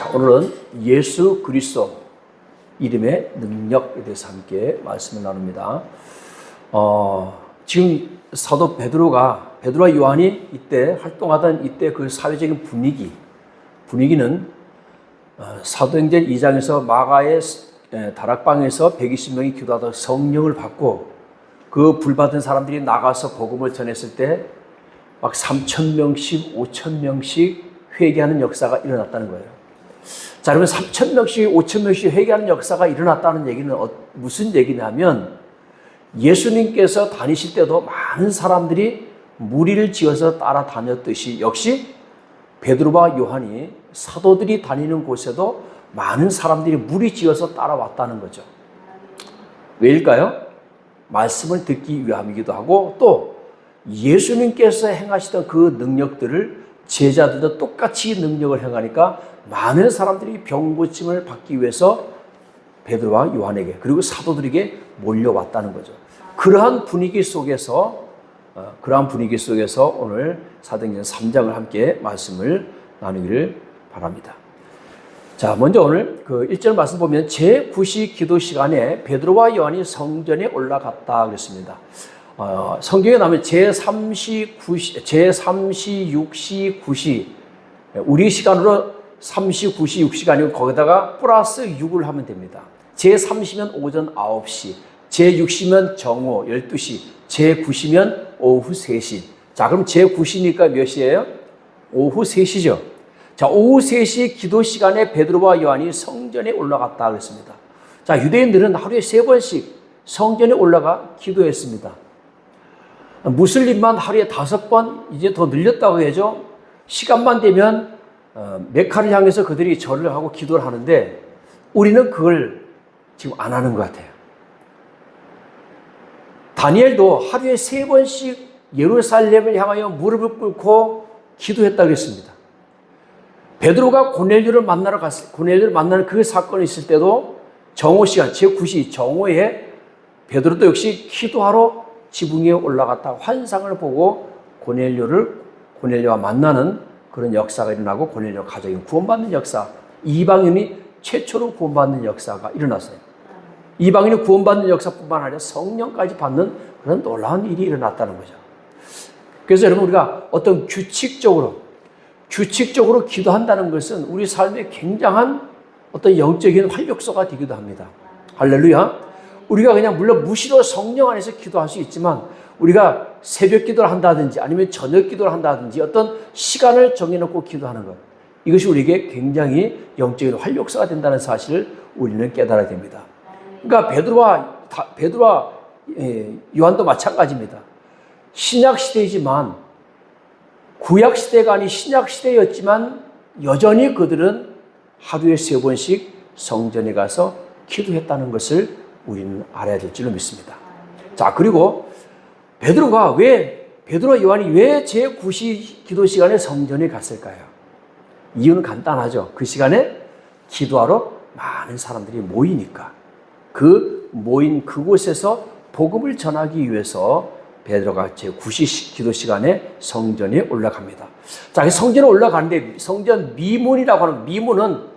자, 오늘은 예수 그리스도 이름의 능력에 대해서 함께 말씀을 나눕니다. 지금 사도 베드로와 요한이 이때 활동하던 이때 그 사회적인 분위기는 사도행전 2장에서 마가의 다락방에서 120명이 기도하다가 성령을 받고 그 불받은 사람들이 나가서 복음을 전했을 때 막 3,000명씩 5,000명씩 회개하는 역사가 일어났다는 거예요. 자, 그러면 3,000명씩 5,000명씩 회개하는 역사가 일어났다는 얘기는 무슨 얘기냐면 예수님께서 다니실 때도 많은 사람들이 무리를 지어서 따라다녔듯이 역시 베드로와 요한이 사도들이 다니는 곳에도 많은 사람들이 무리 지어서 따라왔다는 거죠. 왜일까요? 말씀을 듣기 위함이기도 하고 또 예수님께서 행하시던 그 능력들을 제자들도 똑같이 능력을 행하니까 많은 사람들이 병고침을 받기 위해서 베드로와 요한에게 그리고 사도들에게 몰려왔다는 거죠. 그러한 분위기 속에서 오늘 사도행전 3장을 함께 말씀을 나누기를 바랍니다. 자, 먼저 오늘 그 1절 말씀 보면 제9시 기도 시간에 베드로와 요한이 성전에 올라갔다 그랬습니다. 성경에 나오면 제3시, 6시, 9시 우리 시간으로 3시, 9시, 6시가 아니고 거기다가 플러스 6을 하면 됩니다. 제3시면 오전 9시, 제6시면 정오 12시, 제9시면 오후 3시. 자, 그럼 제9시니까 몇 시예요? 오후 3시죠. 자, 오후 3시 기도 시간에 베드로와 요한이 성전에 올라갔다 그랬습니다. 자, 유대인들은 하루에 3번씩 성전에 올라가 기도했습니다. 무슬림만 하루에 5번, 이제 더 늘렸다고 해야죠. 시간만 되면 메카를 향해서 그들이 절을 하고 기도를 하는데 우리는 그걸 지금 안 하는 것 같아요. 다니엘도 하루에 3번씩 예루살렘을 향하여 무릎을 꿇고 기도했다고 했습니다. 베드로가 고넬료를 만나는 그 사건이 있을 때도 정오 시간, 제9시 정오에 베드로도 역시 기도하러 지붕 위에 올라갔다 환상을 보고 고넬료와 만나는 그런 역사가 일어나고 고넬료 가족이 구원받는 역사, 이방인이 최초로 구원받는 역사가 일어났어요. 이방인이 구원받는 역사뿐만 아니라 성령까지 받는 그런 놀라운 일이 일어났다는 거죠. 그래서 여러분 우리가 어떤 규칙적으로 기도한다는 것은 우리 삶에 굉장한 어떤 영적인 활력소가 되기도 합니다. 할렐루야. 우리가 그냥 물론 무시로 성령 안에서 기도할 수 있지만 우리가 새벽 기도를 한다든지 아니면 저녁 기도를 한다든지 어떤 시간을 정해놓고 기도하는 것, 이것이 우리에게 굉장히 영적인 활력소가 된다는 사실을 우리는 깨달아야 됩니다. 그러니까 베드로와 요한도 마찬가지입니다. 신약 시대이지만 구약 시대가 아닌 신약 시대였지만 여전히 그들은 하루에 3번씩 성전에 가서 기도했다는 것을 우리는 알아야 될 줄로 믿습니다. 자, 그리고 베드로와 요한이 왜 제9시 기도 시간에 성전에 갔을까요? 이유는 간단하죠. 그 시간에 기도하러 많은 사람들이 모이니까. 그 모인 그곳에서 복음을 전하기 위해서 베드로가 제9시 기도 시간에 성전에 올라갑니다. 자, 성전에 올라가는데 성전 미문이라고 하는 미문은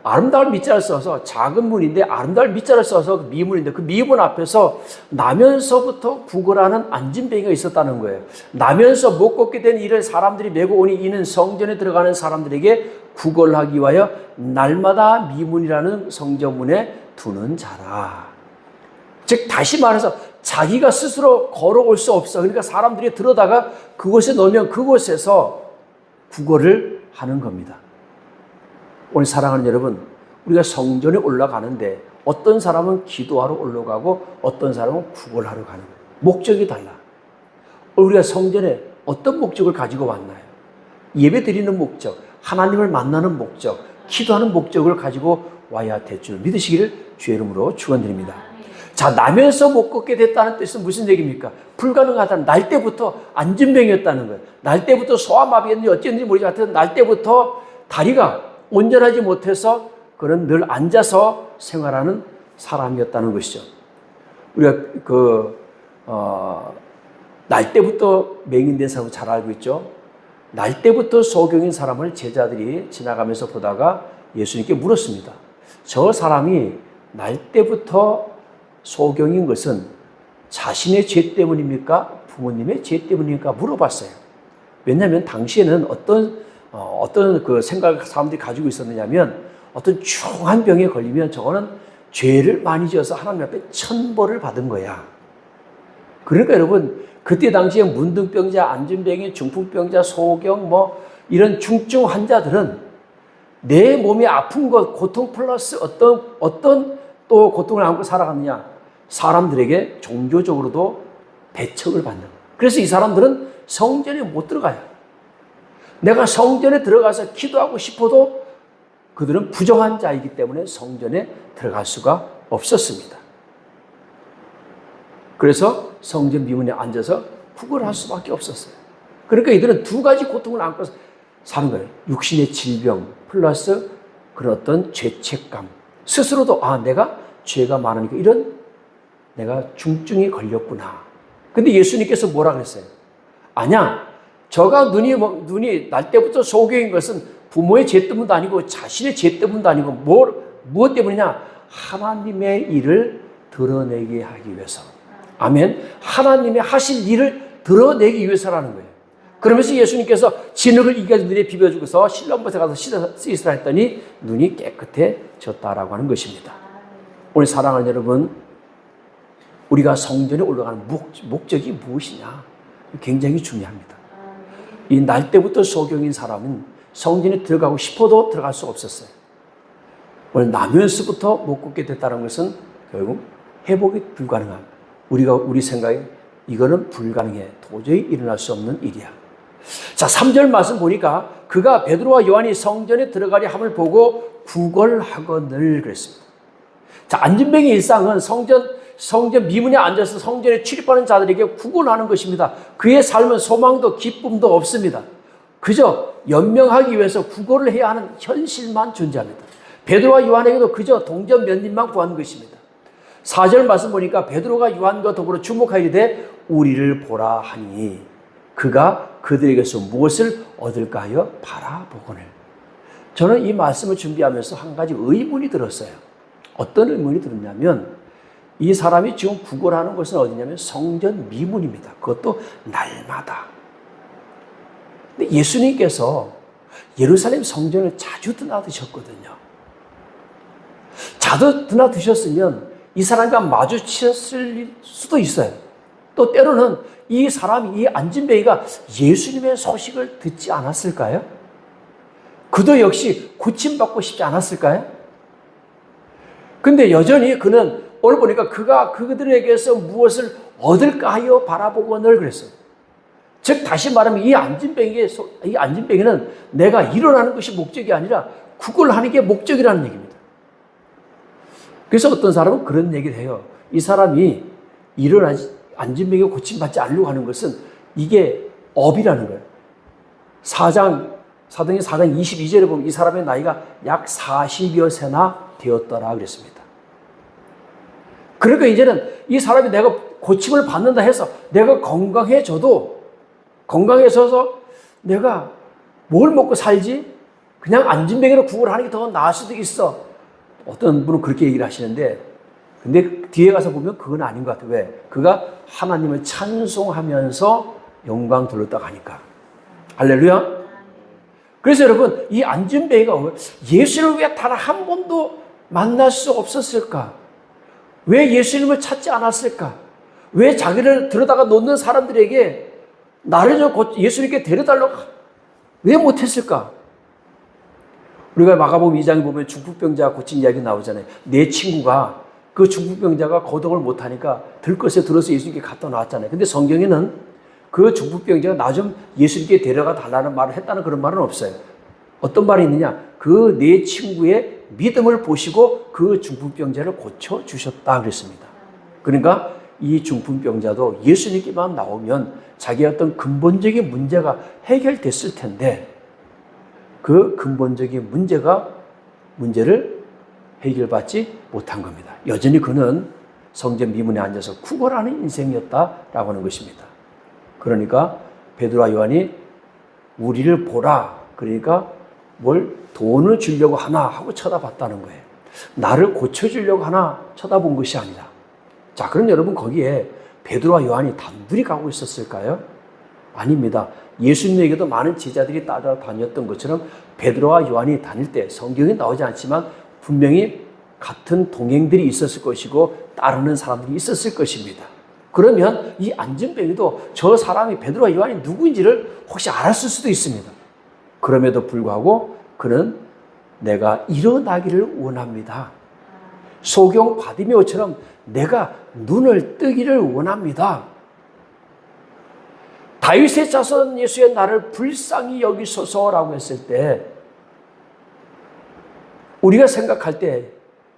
아름다운 밑자를 써서 작은 문인데 아름다운 밑자를 써서 미문인데 그 미문 앞에서 나면서부터 구걸하는 안진뱅이가 있었다는 거예요. 나면서 못 걷게 된 이를 사람들이 메고 오니 이는 성전에 들어가는 사람들에게 구걸하기 위하여 날마다 미문이라는 성전문에 두는 자라. 즉 다시 말해서 자기가 스스로 걸어올 수 없어. 그러니까 사람들이 들어다가 그곳에 넣으면 그곳에서 구걸을 하는 겁니다. 오늘 사랑하는 여러분, 우리가 성전에 올라가는데 어떤 사람은 기도하러 올라가고 어떤 사람은 구걸하러 가는 거예요. 목적이 달라. 우리가 성전에 어떤 목적을 가지고 왔나요? 예배 드리는 목적, 하나님을 만나는 목적, 기도하는 목적을 가지고 와야 될 줄 믿으시기를 주의 이름으로 축원드립니다. 자, 나면서 못 걷게 됐다는 뜻은 무슨 얘기입니까? 불가능하다는, 날 때부터 안진병이었다는 거예요. 날 때부터 소아마비였는지 어쨌는지 모르지만 하여튼 날 때부터 다리가 온전하지 못해서 그는 늘 앉아서 생활하는 사람이었다는 것이죠. 우리가 날 때부터 맹인된 사람을 잘 알고 있죠. 날 때부터 소경인 사람을 제자들이 지나가면서 보다가 예수님께 물었습니다. 저 사람이 날 때부터 소경인 것은 자신의 죄 때문입니까? 부모님의 죄 때문입니까? 물어봤어요. 왜냐하면 당시에는 어떤 그 생각을 사람들이 가지고 있었느냐면 어떤 중한 병에 걸리면 저거는 죄를 많이 지어서 하나님 앞에 천벌을 받은 거야. 그러니까 여러분, 그때 당시에 문둥병자, 안진병이, 중풍병자, 소경 이런 중증 환자들은 내 몸이 아픈 것, 고통 플러스 어떤 또 고통을 안고 살아갔느냐? 사람들에게 종교적으로도 배척을 받는 거예요. 그래서 이 사람들은 성전에 못 들어가요. 내가 성전에 들어가서 기도하고 싶어도 그들은 부정한 자이기 때문에 성전에 들어갈 수가 없었습니다. 그래서 성전 미문에 앉아서 구걸할 수밖에 없었어요. 그러니까 이들은 두 가지 고통을 안고 사는 거예요. 육신의 질병 플러스 그런 어떤 죄책감. 스스로도 내가 죄가 많으니까 이런 내가 중증이 걸렸구나. 근데 예수님께서 뭐라 그랬어요? 아니야. 저가 눈이 날 때부터 소경인 것은 부모의 죄 때문도 아니고 자신의 죄 때문도 아니고 무엇 때문이냐? 하나님의 일을 드러내게 하기 위해서. 아멘. 하나님의 하실 일을 드러내기 위해서라는 거예요. 그러면서 예수님께서 진흙을 이가 눈에 비벼주고서 실로암못에 가서 씻으라 했더니 눈이 깨끗해졌다라고 하는 것입니다. 오늘 사랑하는 여러분, 우리가 성전에 올라가는 목적이 무엇이냐? 굉장히 중요합니다. 이 날 때부터 소경인 사람은 성전에 들어가고 싶어도 들어갈 수 없었어요. 오늘 나면서부터 못 걷게 됐다는 것은 결국 회복이 불가능한, 우리 생각에 이거는 불가능해. 도저히 일어날 수 없는 일이야. 자, 3절 말씀 보니까 그가 베드로와 요한이 성전에 들어가려 함을 보고 구걸하거늘 그랬습니다. 자, 안진뱅이 일상은 성전 미문에 앉아서 성전에 출입하는 자들에게 구걸하는 것입니다. 그의 삶은 소망도 기쁨도 없습니다. 그저 연명하기 위해서 구걸을 해야 하는 현실만 존재합니다. 베드로와 요한에게도 그저 동전 몇 입만 구하는 것입니다. 4절 말씀 보니까 베드로가 요한과 더불어 주목하이르되 우리를 보라 하니 그가 그들에게서 무엇을 얻을까 하여 바라보거늘. 저는 이 말씀을 준비하면서 한 가지 의문이 들었어요. 어떤 의문이 들었냐면 이 사람이 지금 구걸하는 것은 어디냐면 성전 미문입니다. 그것도 날마다. 근데 예수님께서 예루살렘 성전을 자주 드나드셨거든요. 자주 드나드셨으면 이 사람과 마주쳤을 수도 있어요. 또 때로는 이 사람이, 이 안진뱅이가 예수님의 소식을 듣지 않았을까요? 그도 역시 고침받고 싶지 않았을까요? 근데 여전히 그는 오늘 보니까 그가 그들에게서 무엇을 얻을까 하여 바라보거늘 그랬어요. 즉 다시 말하면 이 안진뱅이는 내가 일어나는 것이 목적이 아니라 구걸하는 게 목적이라는 얘기입니다. 그래서 어떤 사람은 그런 얘기를 해요. 이 사람이 안진뱅이가 고침받지 않으려고 하는 것은 이게 업이라는 거예요. 사도행전 4장 22절에 보면 이 사람의 나이가 약 40여 세나 되었더라 그랬습니다. 그러니까 이제는 이 사람이 내가 고침을 받는다 해서 내가 건강해져도 건강해져서 내가 뭘 먹고 살지? 그냥 안진뱅이로 구걸하는 게 더 나을 수도 있어. 어떤 분은 그렇게 얘기를 하시는데 근데 뒤에 가서 보면 그건 아닌 것 같아요. 왜? 그가 하나님을 찬송하면서 영광 돌렸다 가니까. 할렐루야. 그래서 여러분 이 안진뱅이가 예수를 왜 단 한 번도 만날 수 없었을까? 왜 예수님을 찾지 않았을까? 왜 자기를 들여다가 놓는 사람들에게 나를 예수님께 데려달라고 왜 못했을까? 우리가 마가복음 2장에 보면 중풍병자 고친 이야기 나오잖아요. 내 친구가 그 중풍병자가 거동을 못하니까 들것에 들어서 예수님께 갖다 놨잖아요. 근데 성경에는 그 중풍병자가 나 좀 예수님께 데려가 달라는 말을 했다는 그런 말은 없어요. 어떤 말이 있느냐? 그 내 친구의 믿음을 보시고 그 중풍병자를 고쳐주셨다 그랬습니다. 그러니까 이 중풍병자도 예수님께만 나오면 자기의 어떤 근본적인 문제가 해결됐을 텐데 그 근본적인 문제를 해결받지 못한 겁니다. 여전히 그는 성전 미문에 앉아서 구걸하는 인생이었다라고 하는 것입니다. 그러니까 베드로와 요한이 우리를 보라. 그러니까 뭘 돈을 주려고 하나 하고 쳐다봤다는 거예요. 나를 고쳐주려고 하나 쳐다본 것이 아니라. 자, 그럼 여러분 거기에 베드로와 요한이 단둘이 가고 있었을까요? 아닙니다. 예수님에게도 많은 제자들이 따라다녔던 것처럼 베드로와 요한이 다닐 때 성경에 나오지 않지만 분명히 같은 동행들이 있었을 것이고 따르는 사람들이 있었을 것입니다. 그러면 이 안진뱅이도 저 사람이 베드로와 요한이 누구인지를 혹시 알았을 수도 있습니다. 그럼에도 불구하고 그는 내가 일어나기를 원합니다. 소경 바디메오처럼 내가 눈을 뜨기를 원합니다. 다윗의 자손 예수의 나를 불쌍히 여기소서라고 했을 때 우리가 생각할 때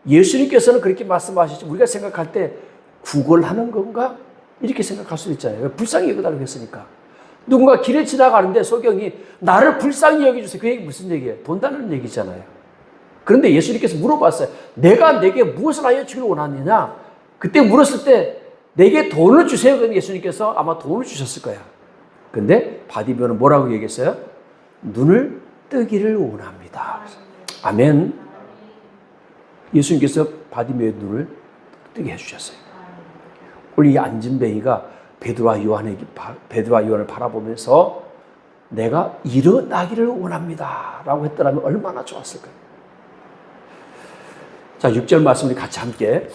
예수님께서는 그렇게 말씀하시죠. 우리가 생각할 때 구걸하는 건가? 이렇게 생각할 수 있잖아요. 불쌍히 여겨달라고 했으니까. 누군가 길을 지나가는데 소경이 나를 불쌍히 여겨주세요. 그 얘기 무슨 얘기예요? 돈 달라는 얘기잖아요. 그런데 예수님께서 물어봤어요. 내가 내게 무엇을 하여 주기를 원하느냐? 그때 물었을 때 내게 돈을 주세요. 그럼 예수님께서 아마 돈을 주셨을 거야. 근데 바디메오는 뭐라고 얘기했어요? 눈을 뜨기를 원합니다. 아멘. 예수님께서 바디메오의 눈을 뜨게 해주셨어요. 우리 이 안진뱅이가 베드로와 요한을 바라보면서 내가 일어나기를 원합니다 라고 했더라면 얼마나 좋았을까요? 자, 6절 말씀을 같이 함께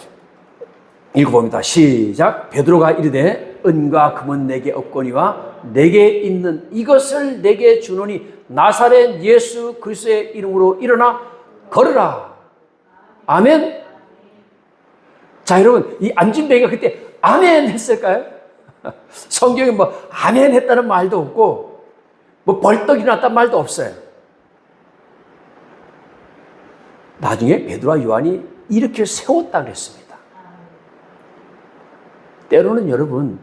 읽어봅니다. 시작. 베드로가 이르되 은과 금은 내게 없거니와 내게 있는 이것을 내게 주노니 나사렛 예수 그리스도의 이름으로 일어나 걸으라. 아멘. 자, 여러분 이 안진뱅이가 그때 아멘 했을까요? 성경에 뭐 아멘 했다는 말도 없고 뭐 벌떡 일어났다는 말도 없어요. 나중에 베드로와 요한이 이렇게 세웠다 그랬습니다. 때로는 여러분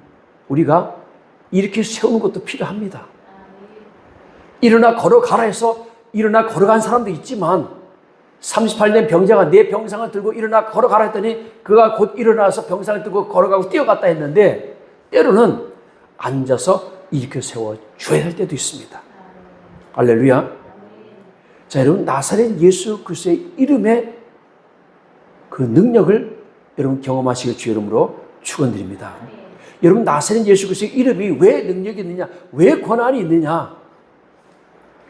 우리가 이렇게 세우는 것도 필요합니다. 일어나 걸어가라 해서 일어나 걸어간 사람도 있지만 38년 병자가 내 병상을 들고 일어나 걸어가라 했더니 그가 곧 일어나서 병상을 들고 걸어가고 뛰어갔다 했는데 때로는 앉아서 이렇게 세워줘야 할 때도 있습니다. 할렐루야. 자, 여러분 나사렛 예수 그리스도의 이름의 그 능력을 여러분 경험하시길 주의 이름으로 축원드립니다. 여러분 나사렛 예수 그리스도의 이름이 왜 능력이 있느냐, 왜 권한이 있느냐.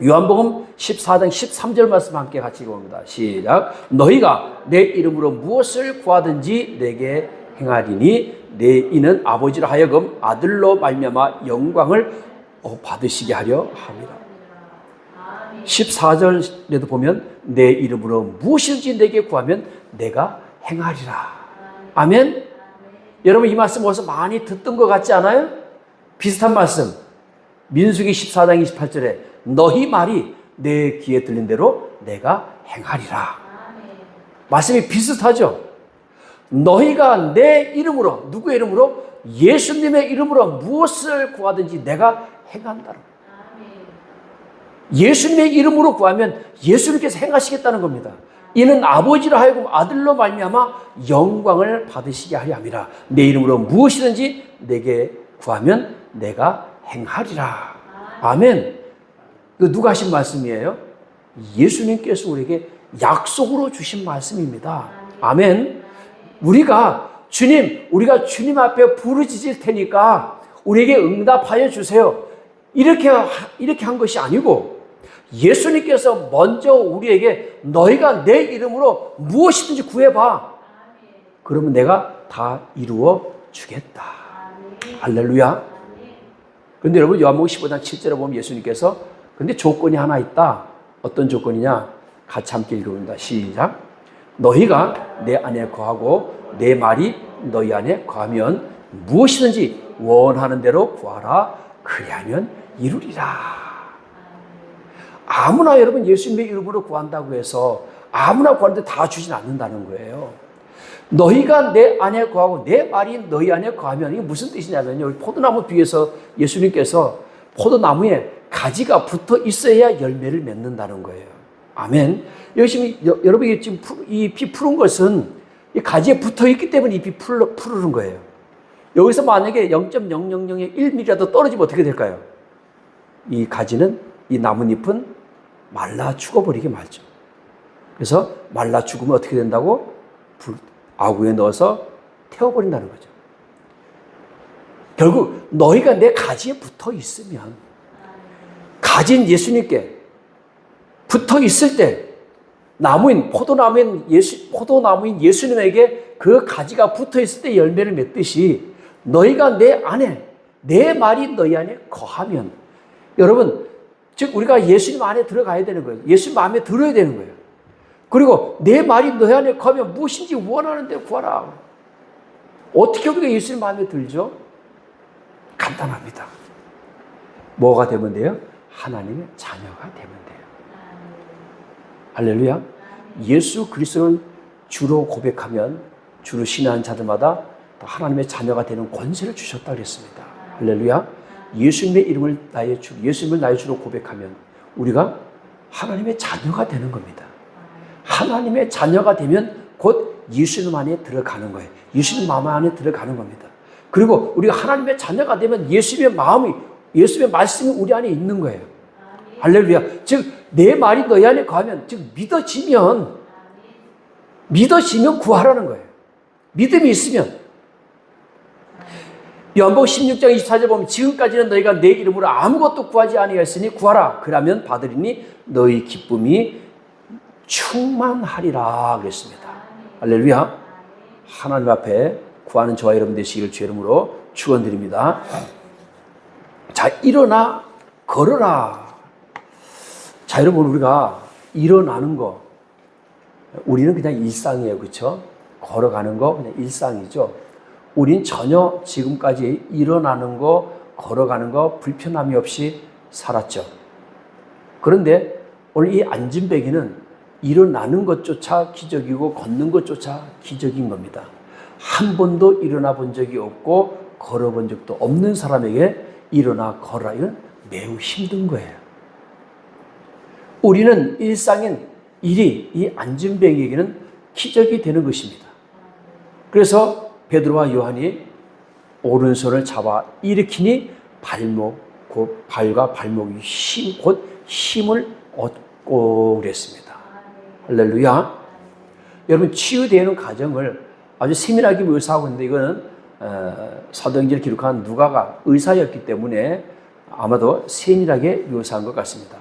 요한복음 14장 13절 말씀 함께 같이 읽어봅니다. 시작. 너희가 내 이름으로 무엇을 구하든지 내게 행하리니 내 이는 아버지로 하여금 아들로 말미암아 영광을 받으시게 하려 합니다. 14절에도 보면 내 이름으로 무엇이든지 내게 구하면 내가 행하리라. 아멘. 여러분 이 말씀 어디서 많이 듣던 것 같지 않아요? 비슷한 말씀 민수기 14장 28절에 너희 말이 내 귀에 들린 대로 내가 행하리라. 말씀이 비슷하죠? 너희가 내 이름으로, 누구의 이름으로? 예수님의 이름으로 무엇을 구하든지 내가 행한다. 예수님의 이름으로 구하면 예수님께서 행하시겠다는 겁니다. 이는 아버지로 하여금 아들로 말미암아 영광을 받으시게 하려 함이라. 내 이름으로 무엇이든지 내게 구하면 내가 행하리라. 아멘. 그 누가 하신 말씀이에요? 예수님께서 우리에게 약속으로 주신 말씀입니다. 아멘. 우리가 주님, 우리가 주님 앞에 부르짖을 테니까 우리에게 응답하여 주세요. 이렇게 한 것이 아니고 예수님께서 먼저 우리에게 너희가 내 이름으로 무엇이든지 구해봐. 그러면 내가 다 이루어 주겠다. 할렐루야. 그런데 여러분 요한복음 15장 7절에 보면 예수님께서 근데 조건이 하나 있다. 어떤 조건이냐? 같이 함께 읽어봅니다. 시작. 너희가 내 안에 거하고 내 말이 너희 안에 거하면 무엇이든지 원하는 대로 구하라. 그리하면 이루리라. 아무나 여러분 예수님의 이름으로 구한다고 해서 아무나 구하는데 다 주진 않는다는 거예요. 너희가 내 안에 거하고 내 말이 너희 안에 거하면 이게 무슨 뜻이냐면요. 포도나무 비유에서 예수님께서 포도나무에 가지가 붙어 있어야 열매를 맺는다는 거예요. 아멘. 여기 여러분이 지금 잎이 푸른 것은 이 가지에 붙어 있기 때문에 잎이 푸르는 거예요. 여기서 만약에 0.000의 1mm라도 떨어지면 어떻게 될까요? 이 가지는, 이 나뭇잎은 말라 죽어버리게 말죠. 그래서 말라 죽으면 어떻게 된다고? 아구에 넣어서 태워버린다는 거죠. 결국 너희가 내 가지에 붙어 있으면, 가진 예수님께 붙어 있을 때 포도나무인 예수님에게 그 가지가 붙어 있을 때 열매를 맺듯이 너희가 내 안에, 내 말이 너희 안에 거하면, 여러분, 즉 우리가 예수님 안에 들어가야 되는 거예요. 예수님 마음에 들어야 되는 거예요. 그리고 내 말이 너희 안에 거하면 무엇인지 원하는 대로 구하라. 어떻게 우리가 예수님 마음에 들죠? 간단합니다. 뭐가 되면 돼요? 하나님의 자녀가 되면 돼요. 할렐루야. 예수 그리스도를 주로 고백하면 주로 신뢰하는 자들마다 하나님의 자녀가 되는 권세를 주셨다 그랬습니다. 할렐루야. 예수님의 이름을 예수님을 나의 주로 고백하면 우리가 하나님의 자녀가 되는 겁니다. 하나님의 자녀가 되면 곧 예수님 안에 들어가는 거예요. 예수님 마음 안에 들어가는 겁니다. 그리고 우리가 하나님의 자녀가 되면 예수님의 말씀이 우리 안에 있는 거예요. 할렐루야. 즉, 내 말이 너희 안에 거하면, 즉, 믿어지면 구하라는 거예요. 믿음이 있으면. 요한복음 16장 24절 보면 지금까지는 너희가 내 이름으로 아무것도 구하지 아니하였으니 구하라. 그러면 받으리니 너희 기쁨이 충만하리라 그랬습니다. 할렐루야. 하나님 앞에 구하는 저와 여러분 되시기를 주의 이름으로 축원드립니다. 자, 일어나 걸어라. 자, 여러분, 우리가 일어나는 거, 우리는 그냥 일상이에요. 그렇죠? 걸어가는 거 그냥 일상이죠. 우린 전혀 지금까지 일어나는 거, 걸어가는 거 불편함이 없이 살았죠. 그런데 오늘 이 안진뱅이는 일어나는 것조차 기적이고 걷는 것조차 기적인 겁니다. 한 번도 일어나 본 적이 없고 걸어본 적도 없는 사람에게 일어나 걸어라. 이건 매우 힘든 거예요. 우리는 일상인 일이 이 안진뱅이에게는 기적이 되는 것입니다. 그래서 베드로와 요한이 오른손을 잡아 일으키니 발과 발목이 곧 힘을 얻고 그랬습니다. 할렐루야. 여러분, 치유되는 과정을 아주 세밀하게 묘사하고 있는데 이거는 사도행전을 기록한 누가가 의사였기 때문에 아마도 세밀하게 묘사한 것 같습니다.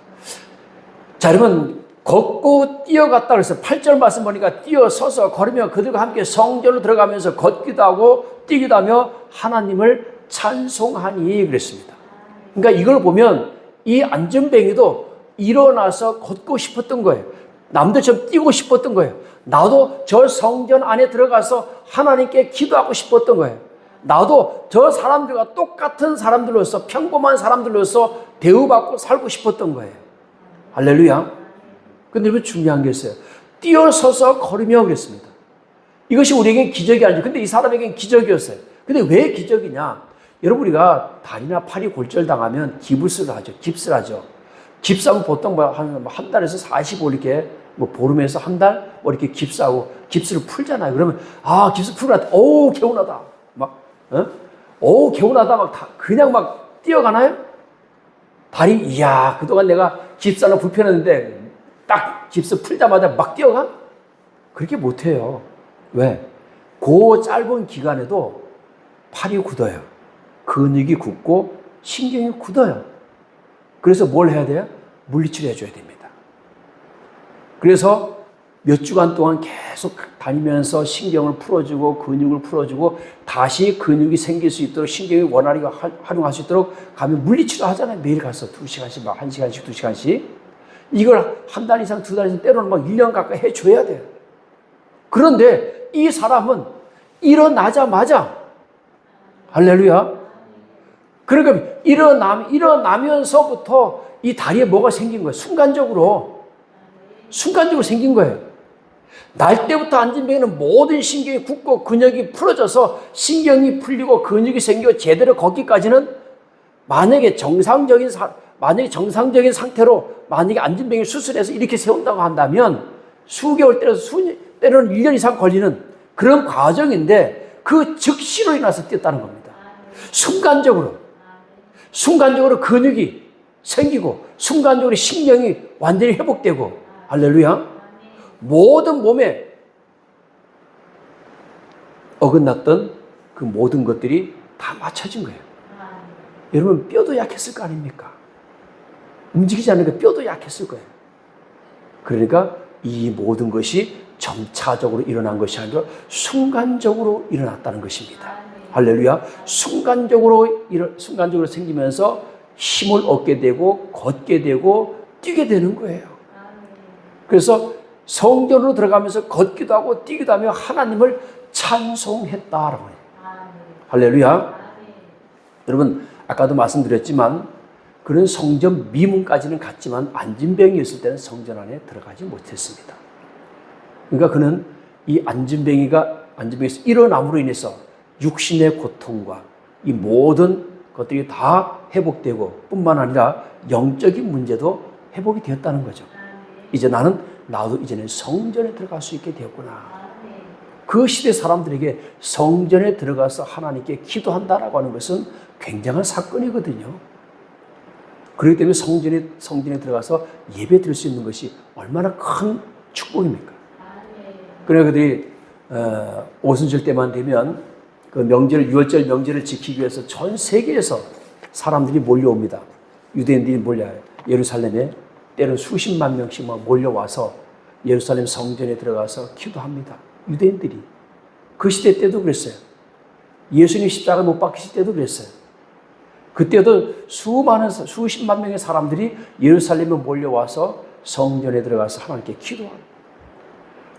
자, 여러분, 걷고 뛰어갔다 그래서 8절 말씀 보니까 뛰어서서 걸으며 그들과 함께 성전으로 들어가면서 걷기도 하고 뛰기도 하며 하나님을 찬송하니 그랬습니다. 그러니까 이걸 보면 이 안진뱅이도 일어나서 걷고 싶었던 거예요. 남들처럼 뛰고 싶었던 거예요. 나도 저 성전 안에 들어가서 하나님께 기도하고 싶었던 거예요. 나도 저 사람들과 똑같은 사람들로서, 평범한 사람들로서 대우받고 살고 싶었던 거예요. 할렐루야. 근데 여러분, 중요한 게 있어요. 뛰어서서 걸으며 그랬습니다. 이것이 우리에겐 기적이 아니죠. 근데 이 사람에겐 기적이었어요. 근데 왜 기적이냐? 여러분, 우리가 다리나 팔이 골절당하면 깁스를 하죠. 깁스하면 보통 한 달에서 45일 이렇게 보름에서 한 달 이렇게 깁스하고 깁스를 풀잖아요. 그러면 깁스 풀고 나서 개운하다. 개운하다. 그냥 뛰어가나요? 다리, 이야, 그동안 내가 깁스하는 불편했는데 딱 깁스 풀자마자 막 뛰어가? 그렇게 못해요. 왜? 그 짧은 기간에도 팔이 굳어요. 근육이 굳고 신경이 굳어요. 그래서 뭘 해야 돼요? 물리치료 해줘야 됩니다. 그래서 몇 주간 동안 계속 다니면서 신경을 풀어주고 근육을 풀어주고 다시 근육이 생길 수 있도록 신경이 원활하게 활용할 수 있도록 가면 물리치료 하잖아요. 매일 가서 2시간씩 1시간씩 2시간씩 이걸 한 달 이상 2달 이상 때로는 1년 가까이 해줘야 돼요. 그런데 이 사람은 일어나자마자 할렐루야. 그러니까 일어나면서부터 이 다리에 뭐가 생긴 거예요? 순간적으로 생긴 거예요. 날 때부터 안진뱅이는 모든 신경이 굳고 근육이 풀어져서 신경이 풀리고 근육이 생기고 제대로 걷기까지는 만약에 정상적인 상태로 만약에 안진뱅이 수술해서 이렇게 세운다고 한다면 수개월 때로는 1년 이상 걸리는 그런 과정인데 그 즉시로 인해서 뛰었다는 겁니다. 순간적으로 근육이 생기고 순간적으로 신경이 완전히 회복되고 할렐루야. 모든 몸에 어긋났던 그 모든 것들이 다 맞춰진 거예요. 여러분 뼈도 약했을 거 아닙니까? 움직이지 않으니까 뼈도 약했을 거예요. 그러니까 이 모든 것이 점차적으로 일어난 것이 아니라 순간적으로 일어났다는 것입니다. 할렐루야. 순간적으로 생기면서 힘을 얻게 되고 걷게 되고 뛰게 되는 거예요. 그래서 성전으로 들어가면서 걷기도 하고 뛰기도 하며 하나님을 찬송했다라고 해요. 할렐루야. 여러분 아까도 말씀드렸지만 그는 성전 미문까지는 갔지만 안진뱅이였을 때는 성전 안에 들어가지 못했습니다. 그러니까 그는 이 안진뱅이에서 일어남으로 인해서 육신의 고통과 이 모든 것들이 다 회복되고 뿐만 아니라 영적인 문제도 회복이 되었다는 거죠. 이제 나도 이제는 성전에 들어갈 수 있게 되었구나. 그 시대 사람들에게 성전에 들어가서 하나님께 기도한다라고 하는 것은 굉장한 사건이거든요. 그렇기 때문에 성전에 들어가서 예배 드릴 수 있는 것이 얼마나 큰 축복입니까? 그래 그들이 오순절 때만 되면 그 명절, 유월절 명절을 지키기 위해서 전 세계에서 사람들이 몰려옵니다. 유대인들이 몰려요. 예루살렘에 때로 수십만 명씩 몰려와서 예루살렘 성전에 들어가서 기도합니다. 유대인들이. 그 시대 때도 그랬어요. 예수님 십자가 못 박히실 때도 그랬어요. 그때도 수십만 명의 사람들이 예루살렘에 몰려와서 성전에 들어가서 하나님께 기도합니다.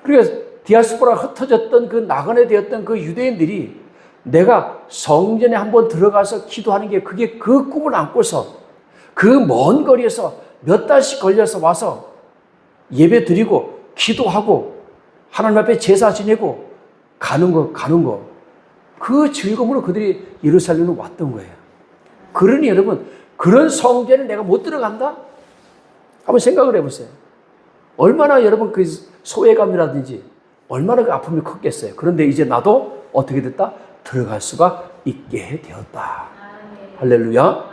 그래서 디아스포라 흩어졌던 그 나그네 되었던 그 유대인들이 내가 성전에 한번 들어가서 기도하는 게 그게 그 꿈을 안고서 그 먼 거리에서 몇 달씩 걸려서 와서 예배 드리고 기도하고 하나님 앞에 제사 지내고 가는 거. 그 즐거움으로 그들이 예루살렘으로 왔던 거예요. 그러니 여러분, 그런 성전에 내가 못 들어간다? 한번 생각을 해보세요. 얼마나 여러분 그 소외감이라든지 얼마나 그 아픔이 컸겠어요. 그런데 이제 나도 어떻게 됐다? 들어갈 수가 있게 되었다. 할렐루야.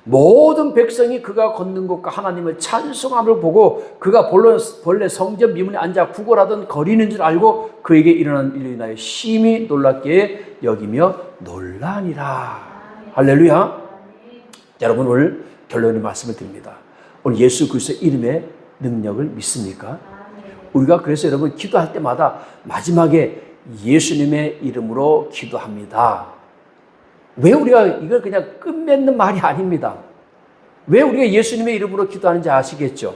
모든 백성이 그가 걷는 곳과 하나님을 찬송함을 보고 그가 본래 성전 미문에 앉아 구걸하던 거리는 줄 알고 그에게 일어난 일로 인하여 심히 놀랍게 여기며 놀라니라. 할렐루야. 여러분 오늘 결론의 말씀을 드립니다. 오늘 예수 그리스도의 이름의 능력을 믿습니까? 우리가 그래서 여러분 기도할 때마다 마지막에 예수님의 이름으로 기도합니다. 왜 우리가 이걸 그냥 끝맺는 말이 아닙니다. 왜 우리가 예수님의 이름으로 기도하는지 아시겠죠?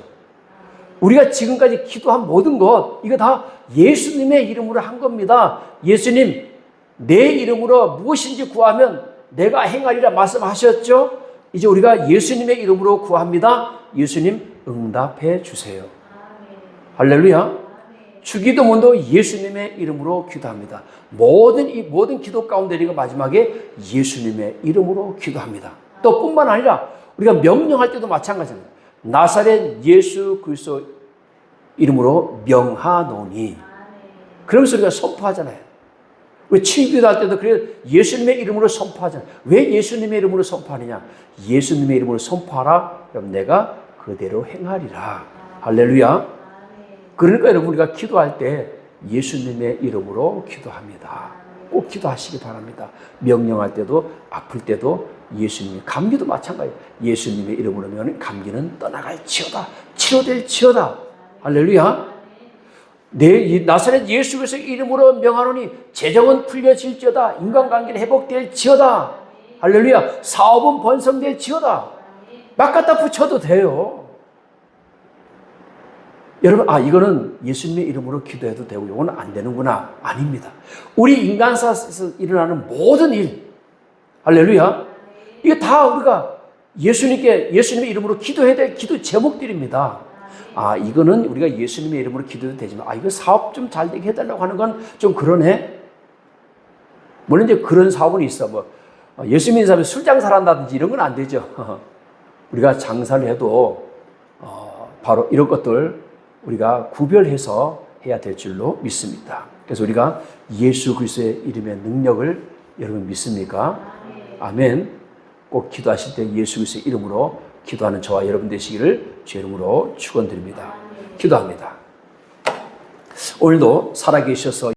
우리가 지금까지 기도한 모든 것 이거 다 예수님의 이름으로 한 겁니다. 예수님 내 이름으로 무엇인지 구하면 내가 행하리라 말씀하셨죠? 이제 우리가 예수님의 이름으로 구합니다. 예수님 응답해 주세요. 할렐루야. 주기도문도 예수님의 이름으로 기도합니다. 모든 기도 가운데 우리가 마지막에 예수님의 이름으로 기도합니다. 또 뿐만 아니라 우리가 명령할 때도 마찬가지입니다. 나사렛 예수 그리스도 이름으로 명하노니. 그러면서 우리가 선포하잖아요. 우리 친기도할 때도 그래 예수님의 이름으로 선포하잖아요. 왜 예수님의 이름으로 선포하느냐? 예수님의 이름으로 선포하라. 그럼 내가 그대로 행하리라. 할렐루야. 그러니까 여러분 우리가 기도할 때 예수님의 이름으로 기도합니다. 꼭 기도하시기 바랍니다. 명령할 때도 아플 때도 예수님의 감기도 마찬가지예요. 예수님의 이름으로 하면 감기는 떠나갈지어다. 치료될지어다. 할렐루야. 내 나사렛 예수 그리스도의 이름으로 명하노니 재정은 풀려질지어다. 인간관계는 회복될지어다. 할렐루야. 사업은 번성될지어다. 막 갖다 붙여도 돼요. 여러분, 이거는 예수님의 이름으로 기도해도 되고 이거는 안 되는구나. 아닙니다. 우리 인간사에서 일어나는 모든 일, 할렐루야. 이게 다 우리가 예수님의 이름으로 기도해야 될 기도 제목들입니다. 이거는 우리가 예수님의 이름으로 기도해도 되지만, 이거 사업 좀 잘 되게 해달라고 하는 건 좀 그러네. 물론 이제 그런 사업은 있어. 예수 믿는 사람이 술 장사를 한다든지 이런 건 안 되죠. 우리가 장사를 해도, 바로 이런 것들, 우리가 구별해서 해야 될 줄로 믿습니다. 그래서 우리가 예수 그리스도의 이름의 능력을 여러분 믿습니까? 아멘. 꼭 기도하실 때 예수 그리스도의 이름으로 기도하는 저와 여러분 되시기를 주의 이름으로 축원드립니다. 기도합니다. 오늘도 살아계셔서